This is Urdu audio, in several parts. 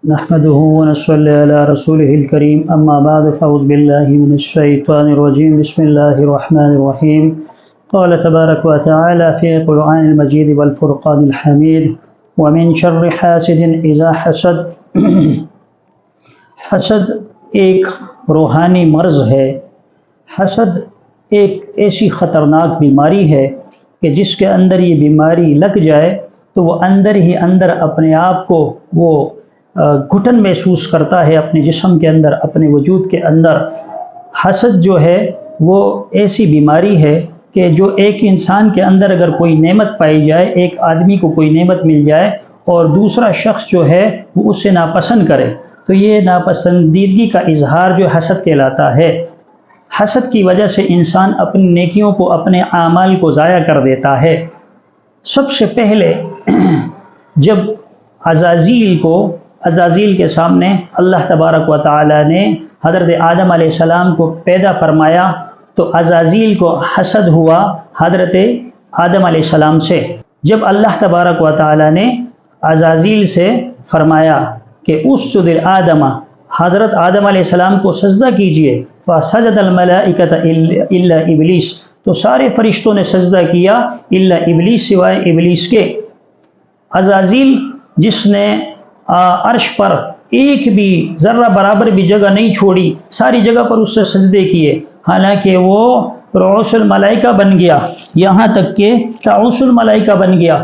نحمده ونصلي على رسوله الكريم أما بعد فأعوذ بالله من الشيطان الرجيم بسم الله الرحمن الرحيم قال تبارك وتعالى في القرآن المجيد والفرقان الحميد ومن شر حاسد إذا حسد حسد ایک روحانی مرض ہے۔ حسد ایک ایسی خطرناک بیماری ہے کہ جس کے اندر یہ بیماری لگ جائے تو وہ اندر ہی اندر اپنے آپ کو وہ گھٹن محسوس کرتا ہے اپنے جسم کے اندر، اپنے وجود کے اندر۔ حسد جو ہے وہ ایسی بیماری ہے کہ جو ایک انسان کے اندر اگر کوئی نعمت پائی جائے، ایک آدمی کو کوئی نعمت مل جائے اور دوسرا شخص جو ہے وہ اسے ناپسند کرے تو یہ ناپسندیدگی کا اظہار جو حسد کہلاتا ہے۔ حسد کی وجہ سے انسان اپنی نیکیوں کو، اپنے اعمال کو ضائع کر دیتا ہے۔ سب سے پہلے جب عزازیل کے سامنے اللہ تبارک و تعالی نے حضرت آدم علیہ السلام کو پیدا فرمایا تو عزازیل کو حسد ہوا حضرت آدم علیہ السلام سے۔ جب اللہ تبارک و تعالی نے عزازیل سے فرمایا کہ اسجد لآدم، حضرت آدم علیہ السلام کو سجدہ کیجئے، فسجد الملائکۃ الا ابلیس، تو سارے فرشتوں نے سجدہ کیا الا ابلیس، سوائے ابلیس کے۔ عزازیل جس نے عرش پر ایک بھی ذرہ برابر بھی جگہ نہیں چھوڑی، ساری جگہ پر اس سے سجدے کیے، حالانکہ وہ رؤوس الملائکہ بن گیا، یہاں تک کہ رؤوس الملائکہ بن گیا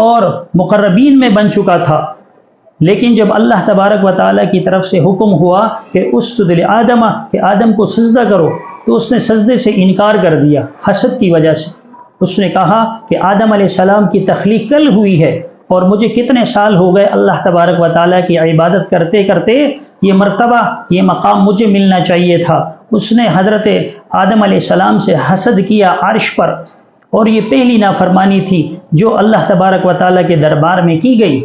اور مقربین میں بن چکا تھا۔ لیکن جب اللہ تبارک و تعالیٰ کی طرف سے حکم ہوا کہ اسجد لآدم، کہ آدم کو سجدہ کرو، تو اس نے سجدے سے انکار کر دیا حسد کی وجہ سے۔ اس نے کہا کہ آدم علیہ السلام کی تخلیق کل ہوئی ہے اور مجھے کتنے سال ہو گئے اللہ تبارک و تعالیٰ کی عبادت کرتے کرتے، یہ مرتبہ، یہ مقام مجھے ملنا چاہیے تھا۔ اس نے حضرت آدم علیہ السلام سے حسد کیا عرش پر، اور یہ پہلی نافرمانی تھی جو اللہ تبارک و تعالیٰ کے دربار میں کی گئی۔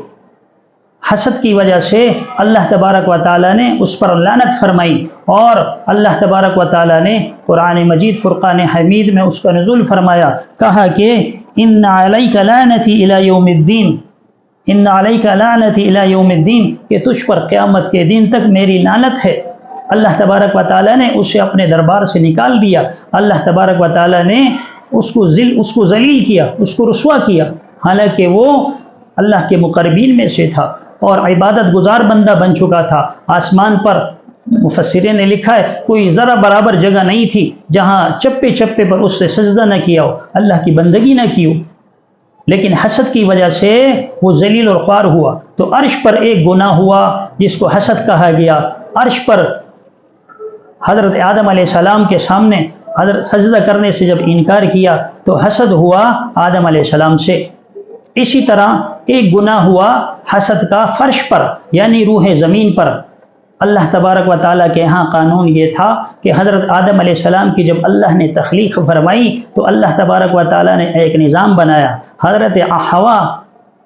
حسد کی وجہ سے اللہ تبارک و تعالیٰ نے اس پر لعنت فرمائی، اور اللہ تبارک و تعالیٰ نے قرآن مجید فرقان حمید میں اس کا نزول فرمایا، کہا کہ ان علیک لعنتی الی یوم الدین، ان علیک لعنتی الی یوم الدین، کہ تجھ پر قیامت کے دن تک میری لعنت ہے۔ اللہ تبارک و تعالیٰ نے اسے اپنے دربار سے نکال دیا، اللہ تبارک و تعالیٰ نے اس کو ذلیل کیا، اس کو رسوا کیا، حالانکہ وہ اللہ کے مقربین میں سے تھا اور عبادت گزار بندہ بن چکا تھا۔ آسمان پر مفسرین نے لکھا ہے کوئی ذرا برابر جگہ نہیں تھی جہاں چپے چپے پر اس سے سجدہ نہ کیا ہو، اللہ کی بندگی نہ کی ہو، لیکن حسد کی وجہ سے وہ ذلیل اور خوار ہوا۔ تو عرش پر ایک گناہ ہوا جس کو حسد کہا گیا۔ عرش پر حضرت آدم علیہ السلام کے سامنے حضرت سجدہ کرنے سے جب انکار کیا تو حسد ہوا آدم علیہ السلام سے۔ اسی طرح ایک گناہ ہوا حسد کا فرش پر، یعنی روح زمین پر۔ اللہ تبارک و تعالیٰ کے ہاں قانون یہ تھا کہ حضرت آدم علیہ السلام کی جب اللہ نے تخلیق فرمائی تو اللہ تبارک و تعالیٰ نے ایک نظام بنایا۔ حضرت حوا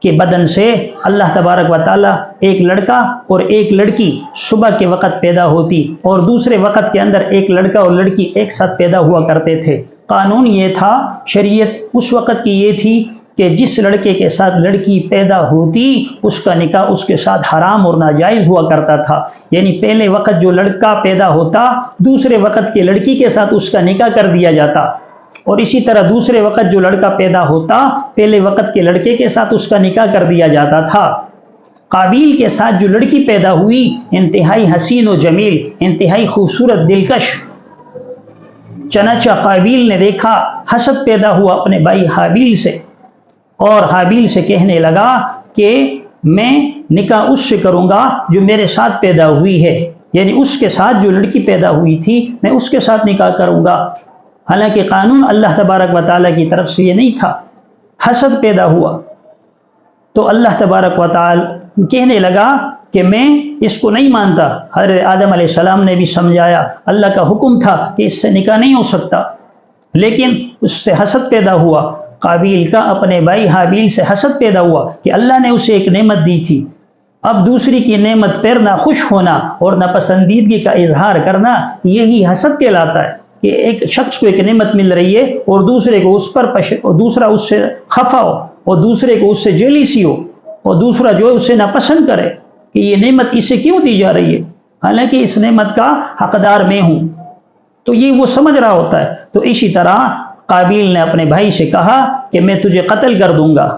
کے بدن سے اللہ تبارک و تعالیٰ ایک لڑکا اور ایک لڑکی صبح کے وقت پیدا ہوتی، اور دوسرے وقت کے اندر ایک لڑکا اور لڑکی ایک ساتھ پیدا ہوا کرتے تھے۔ قانون یہ تھا، شریعت اس وقت کی یہ تھی کہ جس لڑکے کے ساتھ لڑکی پیدا ہوتی اس کا نکاح اس کے ساتھ حرام اور ناجائز ہوا کرتا تھا، یعنی پہلے وقت جو لڑکا پیدا ہوتا دوسرے وقت کے لڑکی کے ساتھ اس کا نکاح کر دیا جاتا، اور اسی طرح دوسرے وقت جو لڑکا پیدا ہوتا پہلے وقت کے لڑکے کے ساتھ اس کا نکاح کر دیا جاتا تھا۔ قابیل کے ساتھ جو لڑکی پیدا ہوئی انتہائی حسین و جمیل، انتہائی خوبصورت، دلکش، چنانچہ قابیل نے دیکھا، حسد پیدا ہوا اپنے بھائی حابیل سے، اور حابیل سے کہنے لگا کہ میں نکاح اس سے کروں گا جو میرے ساتھ پیدا ہوئی ہے، یعنی اس کے ساتھ جو لڑکی پیدا ہوئی تھی میں اس کے ساتھ نکاح کروں گا، حالانکہ قانون اللہ تبارک و تعالیٰ کی طرف سے یہ نہیں تھا۔ حسد پیدا ہوا تو اللہ تبارک و تعالیٰ کہنے لگا کہ میں اس کو نہیں مانتا۔ حضرت آدم علیہ السلام نے بھی سمجھایا، اللہ کا حکم تھا کہ اس سے نکاح نہیں ہو سکتا، لیکن اس سے حسد پیدا ہوا۔ قابیل کا اپنے بھائی حابیل سے حسد پیدا ہوا کہ اللہ نے اسے ایک نعمت دی تھی، اب دوسری کی نعمت پر نہ خوش ہونا اور نہ پسندیدگی کا اظہار کرنا، یہی حسد کہلاتا ہے کہ ایک شخص کو ایک نعمت مل رہی ہے اور دوسرے کو اس پر اور دوسرا اس سے خفا ہو، اور دوسرے کو اس سے جیلیسی ہو، اور دوسرا جو ہے اسے ناپسند کرے کہ یہ نعمت اسے کیوں دی جا رہی ہے، حالانکہ اس نعمت کا حقدار میں ہوں، تو یہ وہ سمجھ رہا ہوتا ہے۔ تو اسی طرح قابیل نے اپنے بھائی سے کہا کہ میں تجھے قتل کر دوں گا،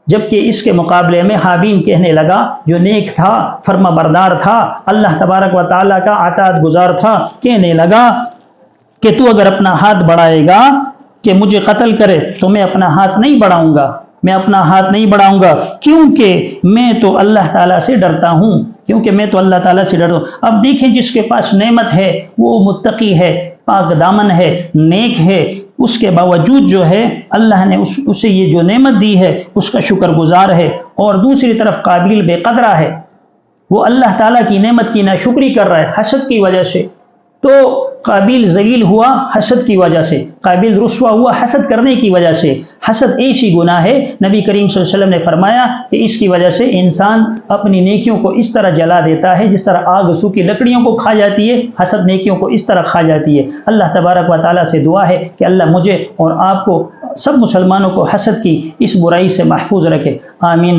جبکہ اس کے مقابلے میں حابیل کہنے لگا، جو نیک تھا، فرما بردار تھا، اللہ تبارک و تعالیٰ کا اطاعت گزار تھا، کہنے لگا کہ تو اگر اپنا ہاتھ بڑھائے گا کہ مجھے قتل کرے تو میں اپنا ہاتھ نہیں بڑھاؤں گا، میں اپنا ہاتھ نہیں بڑھاؤں گا، کیونکہ میں تو اللہ تعالیٰ سے ڈرتا ہوں، کیونکہ میں تو اللہ تعالیٰ سے ڈرتا ہوں۔ اب دیکھیں، جس کے پاس نعمت ہے وہ متقی ہے، پاک دامن ہے، نیک ہے، اس کے باوجود جو ہے اللہ نے اسے یہ جو نعمت دی ہے اس کا شکر گزار ہے، اور دوسری طرف قابیل بے قدرہ ہے، وہ اللہ تعالیٰ کی نعمت کی ناشکری کر رہا ہے حسد کی وجہ سے۔ تو قابیل ذلیل ہوا حسد کی وجہ سے، قابیل رسوا ہوا حسد کرنے کی وجہ سے۔ حسد ایسی گناہ ہے، نبی کریم صلی اللہ علیہ وسلم نے فرمایا کہ اس کی وجہ سے انسان اپنی نیکیوں کو اس طرح جلا دیتا ہے جس طرح آگ سوکھی لکڑیوں کو کھا جاتی ہے، حسد نیکیوں کو اس طرح کھا جاتی ہے۔ اللہ تبارک و تعالیٰ سے دعا ہے کہ اللہ مجھے اور آپ کو، سب مسلمانوں کو حسد کی اس برائی سے محفوظ رکھے، آمین۔